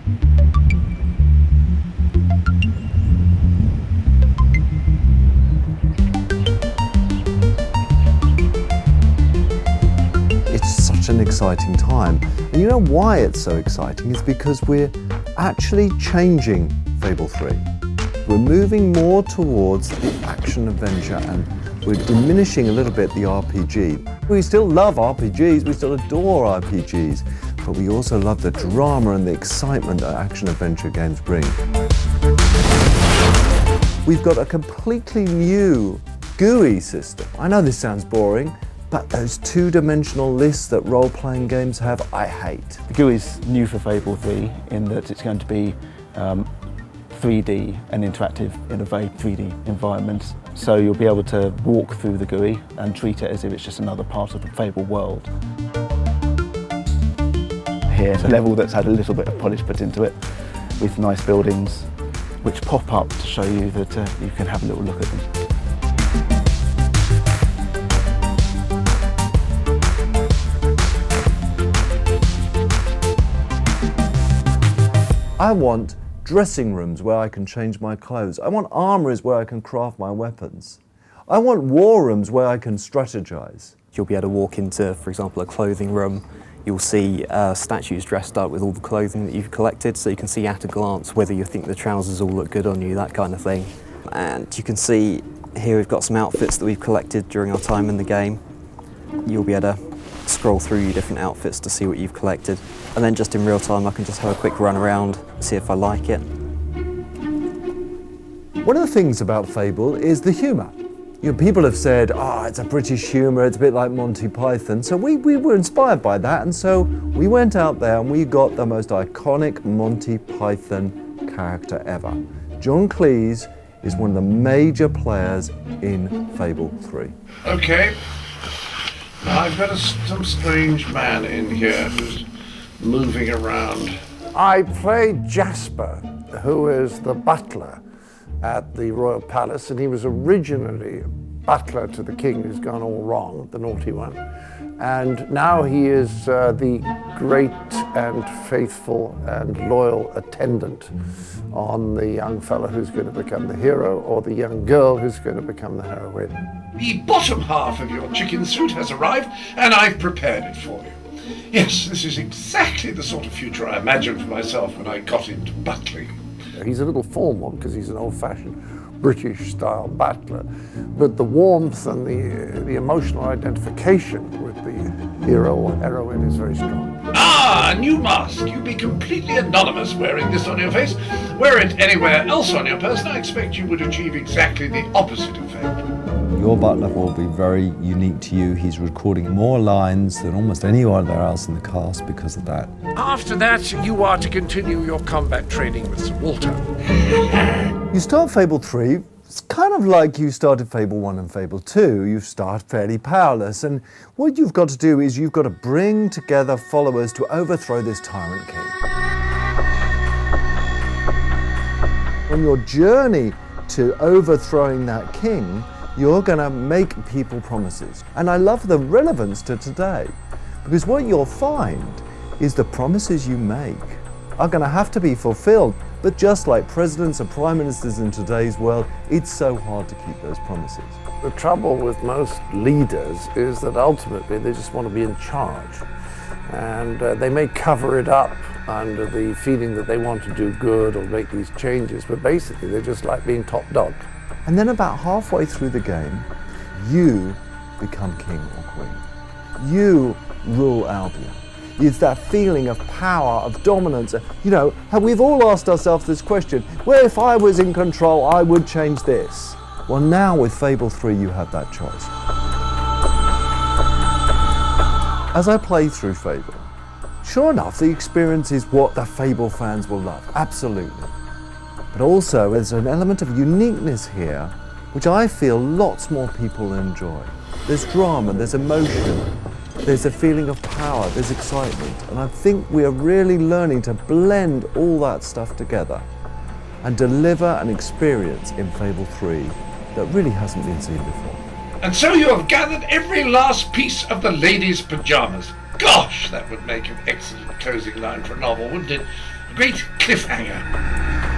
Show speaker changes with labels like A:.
A: It's such an exciting time. And you know why it's so exciting? It's because we're actually changing Fable 3. We're moving more towards the action-adventure and we're diminishing a little bit the RPG. We still love RPGs, we still adore RPGs, but we also love the drama and the excitement that action-adventure games bring. We've got a completely new GUI system. I know this sounds boring, but those two-dimensional lists that role-playing games have, I hate.
B: The GUI is new for Fable 3 in that it's going to be 3D and interactive in a very 3D environment. So you'll be able to walk through the GUI and treat it as if it's just another part of the Fable world. Here's a level that's had a little bit of polish put into it with nice buildings which pop up to show you that you can have a little look at them.
A: I want dressing rooms where I can change my clothes. I want armories where I can craft my weapons. I want war rooms where I can strategize.
C: You'll be able to walk into, for example, a clothing room. You'll see statues dressed up with all the clothing that you've collected, so you can see at a glance whether you think the trousers all look good on you, that kind of thing. And you can see here we've got some outfits that we've collected during our time in the game. You'll be able to scroll through your different outfits to see what you've collected. And then just in real time I can just have a quick run around, see if I like it.
A: One of the things about Fable is the humour. You know, people have said, it's a British humour, it's a bit like Monty Python. So we were inspired by that, and so we went out there and we got the most iconic Monty Python character ever. John Cleese is one of the major players in Fable 3.
D: Okay. Now I've got some strange man in here who's moving around.
E: I played Jasper, who is the butler at the Royal Palace, and he was originally butler to the king who's gone all wrong, the naughty one. And now he is the great and faithful and loyal attendant on the young fellow who's going to become the hero, or the young girl who's going to become the heroine.
D: The bottom half of your chicken suit has arrived, and I've prepared it for you. Yes, this is exactly the sort of future I imagined for myself when I got into butling.
E: He's a little formal because he's an old-fashioned British-style butler, but the warmth and the emotional identification with the hero or heroine is very strong.
D: Ah, a new mask. You'd be completely anonymous wearing this on your face. Wear it anywhere else on your person, I expect you would achieve exactly the opposite effect.
A: Your butler will be very unique to you. He's recording more lines than almost anyone else in the cast because of that.
D: After that, you are to continue your combat training with Sir Walter.
A: You start Fable 3, it's kind of like you started Fable 1 and Fable 2. You start fairly powerless, and what you've got to do is you've got to bring together followers to overthrow this tyrant king. On your journey to overthrowing that king, you're going to make people promises. And I love the relevance to today, because what you'll find is the promises you make are going to have to be fulfilled. But just like presidents and prime ministers in today's world, it's so hard to keep those promises.
E: The trouble with most leaders is that ultimately they just want to be in charge. And they may cover it up under the feeling that they want to do good or make these changes, but basically they just like being top dog.
A: And then about halfway through the game, you become king or queen. You rule Albion. It's that feeling of power, of dominance. You know, we've all asked ourselves this question, well, if I was in control, I would change this. Well, now with Fable 3, you have that choice. As I play through Fable, sure enough, the experience is what the Fable fans will love, absolutely. But also, there's an element of uniqueness here, which I feel lots more people enjoy. There's drama, there's emotion, there's a feeling of power, there's excitement. And I think we are really learning to blend all that stuff together and deliver an experience in Fable 3 that really hasn't been seen before.
D: And so you have gathered every last piece of the lady's pajamas. Gosh, that would make an excellent closing line for a novel, wouldn't it? A great cliffhanger.